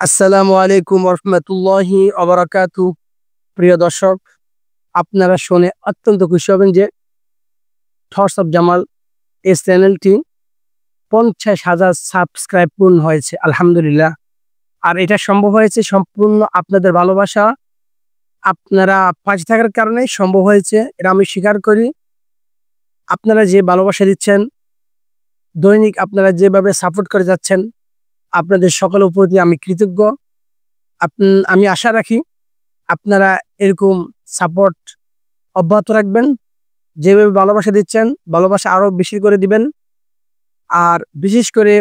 আসসালামু আলাইকুম রহমতুল্লাহি অবরাকাতু। প্রিয় দর্শক, আপনারা শুনে অত্যন্ত খুশি হবেন যে থটস অফ জামাল এই চ্যানেলটি 50,000 সাবস্ক্রাইব পূর্ণ হয়েছে, আলহামদুলিল্লাহ। আর এটা সম্ভব হয়েছে সম্পূর্ণ আপনাদের ভালোবাসা, আপনারা পাশে থাকার কারণে সম্ভব হয়েছে, এটা আমি স্বীকার করি। আপনারা যে ভালোবাসা দিচ্ছেন, দৈনিক আপনারা যেভাবে সাপোর্ট করে যাচ্ছেন, আপনাদের সকলের প্রতি আমি কৃতজ্ঞ। আমি আশা রাখি আপনারা এরকম সাপোর্ট অব্যাহত রাখবেন। যেভাবে ভালোবাসা দিচ্ছেন, ভালোবাসা আরো বেশি করে দিবেন। আর বিশেষ করে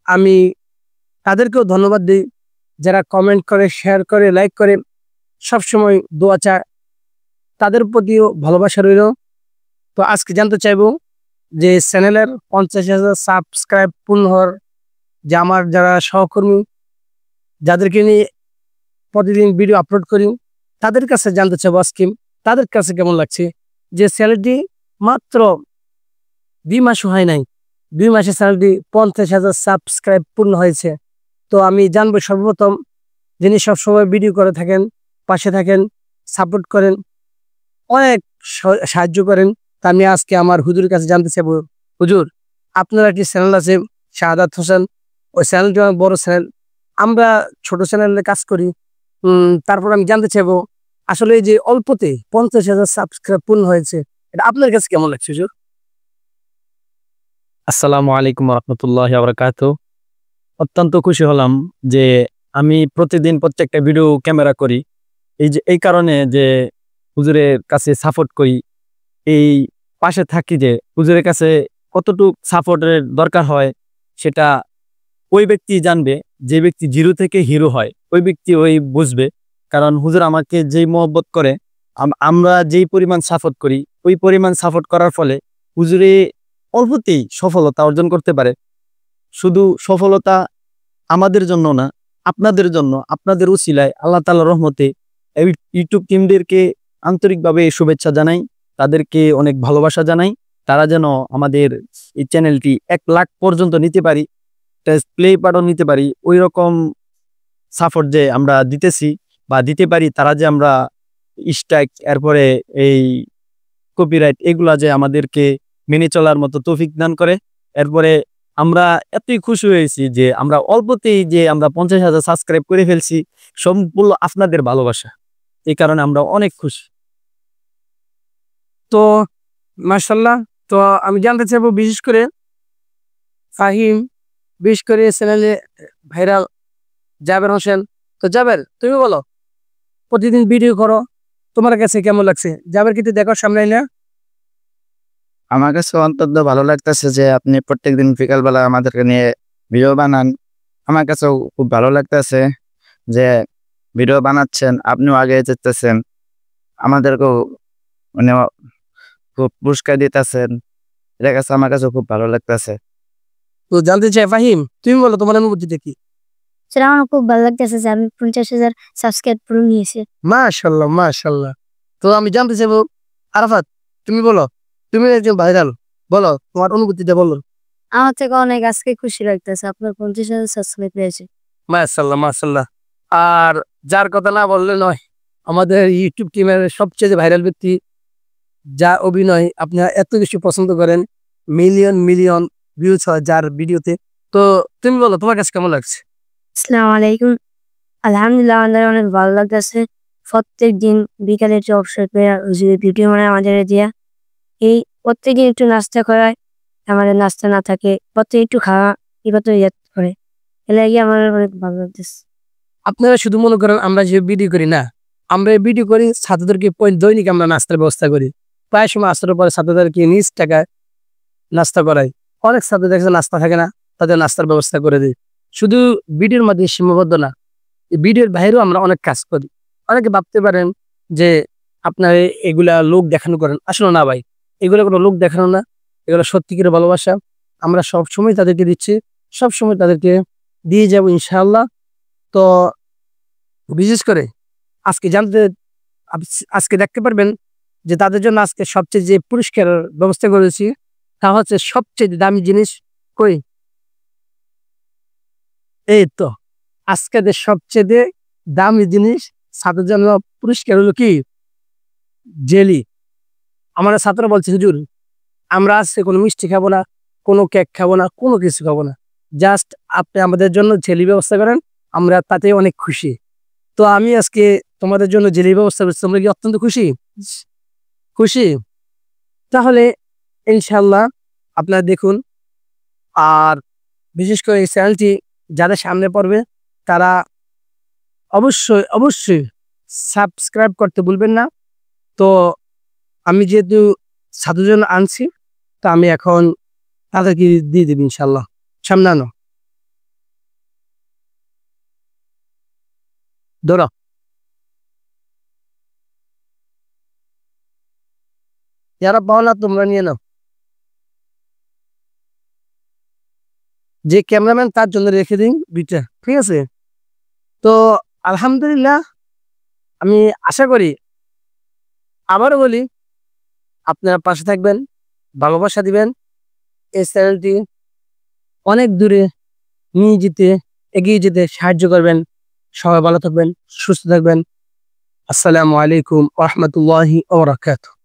আমি তাদেরকেও ধন্যবাদ দিই যারা কমেন্ট করে, শেয়ার করে, লাইক করে, সবসময় দোয়া চায়, তাদের প্রতিও ভালোবাসা রইল। তো আজকে জানতে চাইবো যে চ্যানেলের 50,000 সাবস্ক্রাইব পূর্ণ হওয়ার যে আমার যারা সহকর্মী, যাদেরকে নিয়ে প্রতিদিন ভিডিও আপলোড করি, তাদের কাছে জানতে চাইবো আজকে তাদের কাছে কেমন লাগছে যে চ্যানেলটি মাত্র 2 মাসও হয় নাই, 2 মাসে চ্যানেলটি 50,000 সাবস্ক্রাইব পূর্ণ হয়েছে। তো আমি জানবো সর্বপ্রথম, যিনি সবসময় ভিডিও করে থাকেন, পাশে থাকেন, সাপোর্ট করেন, অনেক সাহায্য করেন, তা আমি আজকে আমার হুজুরের কাছে জানতে চাইবো। হুজুর, আপনার একটি চ্যানেল আছে শাহাদাত হোসেন, ওই চ্যানেলটি অনেক বড় চ্যানেল, আমরা ছোট চ্যানেলে কাজ করি। তারপর আমি জানতে চাইবো আসলে এই যে অল্পতে 50,000 সাবস্ক্রাইব পূর্ণ হয়েছে, এটা আপনার কাছে কেমন লাগছে হুজুর? আসসালামু আলাইকুম রহমতুল্লাহি বারাকাতু। অত্যন্ত খুশি হলাম যে আমি প্রতিদিন প্রত্যেকটা ভিডিও ক্যামেরা করি। এই কারণে যে হুজুরের কাছে সাপোর্ট করি, এই পাশে থাকি, যে হুজুরের কাছে কতটুক সাপোর্টের দরকার হয় সেটা ওই ব্যক্তি জানবে। যে ব্যক্তি জিরো থেকে হিরো হয় ওই ব্যক্তি ওই বুঝবে। কারণ হুজুর আমাকে যেই মহব্বত করে, আমরা যেই পরিমাণ সাপোর্ট করি, ওই পরিমাণ সাপোর্ট করার ফলে হুজুরে অল্পতেই সফলতা অর্জন করতে পারে। শুধু সফলতা আমাদের জন্য না, আপনাদের জন্য, আপনাদের উসিলায় আল্লাহ তাআলার রহমতে এই ইউটিউব টিমদেরকে আন্তরিকভাবে শুভেচ্ছা জানাই, তাদেরকে অনেক ভালোবাসা জানাই। তারা যেন আমাদের এই চ্যানেলটি 1 লাখ পর্যন্ত নিতে পারি, প্লে বাটন নিতে পারি, ওই রকম সাপোর্ট যে আমরা দিতেছি বা দিতে পারি, তারা যে আমরা স্ট্রাইক, এরপরে এই কপিরাইট, এগুলা যে আমাদেরকে মেনে চলার মতো তৌফিক দান করে। এরপরে আমরা এতই খুশি হয়েছি যে আমরা অল্পতেই যে আমরা 50,000 সাবস্ক্রাইব করে ফেলছি, সম্পূর্ণ আপনাদের ভালোবাসা। এই কারণে আমরা অনেক খুশি। তো মাশাল্লাহ। তো আমি জানতে চাইবো বিশেষ করে ফাহিম, বিশেষ করে চ্যানেলে ভাইরাল জাবের হোসেন। তো জাবের, তুমি বলো, প্রতিদিন ভিডিও করো, তোমার কাছে কেমন লাগছে? জাবের কিন্তু দেখো সামনে না। আমার কাছে অন্তত ভালো লাগতেছে যে আপনি প্রত্যেকদিন বিকালবেলা আমাদেরকে নিয়ে ভিডিও বানান। আমার কাছেও খুব ভালো লাগতেছে যে ভিডিও বানাচ্ছেন, আপনিও আগে যেতেছেন, আমাদেরকেও মানে খুব পুরস্কার দিতেছেন। এটা কাছে আমার কাছে খুব ভালো লাগতেছে। তো জানতে চাই ফাহিম, তুমি বলো তোমার অনুভূতিটা কি? সেটা আমার খুব ভালো লাগতেছে যে আমি 50,000 সাবস্ক্রাইব পূরণ নিয়েছি। মাশাল্লাহ, মাশাল্লাহ। তো আমি জানতে চাইবো আরাফাত, তুমি বলো, তুমি একজন ভাইরাল, বলো তোমার অনুভূতিটা বলো। আমার থেকে অনেক আজকে খুশি লাগতেছে আপনার 50,000 সাবস্ক্রাইব পেয়েছে। মাশাল্লাহ, মাশাল্লাহ। আর যার কথা না বললে নয়, আমাদের ইউটিউব টিমের সবচেয়ে ভাইরাল ব্যক্তি, যা অভিনয় আপনারা এত বেশি পছন্দ করেন, মিলিয়ন মিলিয়ন ভিউজ হয় যার ভিডিওতে। তো তুমি বলো তোমার কাছে কেমন লাগছে? আসসালামু আলাইকুম। আলহামদুলিল্লাহ, আমাদের অনেক ভালো লাগতেছে। প্রত্যেক দিন বিকালে একটু অবসর পেয়ে ভিডিও মানে আমাদের দিয়া এই প্রত্যেকদিন একটু নাস্তা করায়, আমাদের নাস্তা না থাকে প্রত্যেক একটু খাওয়া এবার তো ইয়াদ করে, এলে গিয়ে আমার অনেক ভালো লাগতেছে। আপনারা শুধু মনে করেন আমরা যে ভিডিও করি না, আমরা ভিডিও করি ছাত্রদেরকে দৈনিক আমরা নাস্তার ব্যবস্থা করি। প্রায় সময় আসতে পরে ছাত্রদেরকে নিজ টাকায় নাস্তা করাই। অনেক ছাত্র দেখছে নাস্তা থাকে না, তাদের নাস্তার ব্যবস্থা করে দিই। শুধু ভিডিওর মধ্যে সীমাবদ্ধ না, এই ভিডিওর বাইরেও আমরা অনেক কাজ করি। অনেকে ভাবতে পারেন যে আপনার এগুলা লোক দেখানো করেন, আসলে না ভাই, এগুলো কোনো লোক দেখানো না, এগুলো সত্যিকারের ভালোবাসা। আমরা সবসময় তাদেরকে দিচ্ছি, সবসময় তাদেরকে দিয়ে যাব ইনশাআল্লাহ। তো বিশেষ করে আজকে আজকে দেখতে পারবেন যে তাদের জন্য আজকে সবচেয়ে যে পুরস্কারের ব্যবস্থা করেছি, তা হচ্ছে সবচেয়ে দামি জিনিস। কই, এই তো আজকের সবচেয়ে দামি জিনিস ছাত্রের জন্য পুরস্কার হলো কি জেলি। আমার ছাত্র বলছে হুজুর আমরা আজকে কোনো মিষ্টি খাবো না, কোনো কেক খাবো না, কোনো কিছু খাবো না, জাস্ট আপনি আমাদের জন্য জেলি ব্যবস্থা করেন, আমরা তাতে অনেক খুশি। তো আমি আজকে তোমাদের জন্য জেলি ব্যবস্থা করছি, তোমরা কি অত্যন্ত খুশি? খুশি? তাহলে ইনশাল্লাহ আপনারা দেখুন। আর বিশেষ করে এই চ্যানেলটি যাদের সামনে পড়বে তারা অবশ্যই অবশ্যই সাবস্ক্রাইব করতে ভুলবেন না। তো আমি যেহেতু ছাত্রের জন্য আনছি, তো আমি এখন তাদেরকে দিয়ে দেব ইনশাল্লাহ। সামনে আনো, ধরো। যারা পাও না তোমরা নিয়ে নাও। যে ক্যামেরাম্যান তার জন্য রেখে দিন দুইটা, ঠিক আছে? তো আলহামদুলিল্লাহ, আমি আশা করি, আবারও বলি, আপনারা পাশে থাকবেন, ভালোবাসা দিবেন, এই চ্যানেলটি অনেক দূরে নিয়ে যেতে, এগিয়ে যেতে সাহায্য করবেন। সবাই ভালো থাকবেন, সুস্থ থাকবেন। আসসালামু আলাইকুম ওয়া রাহমাতুল্লাহি ওয়া বারাকাতুহু।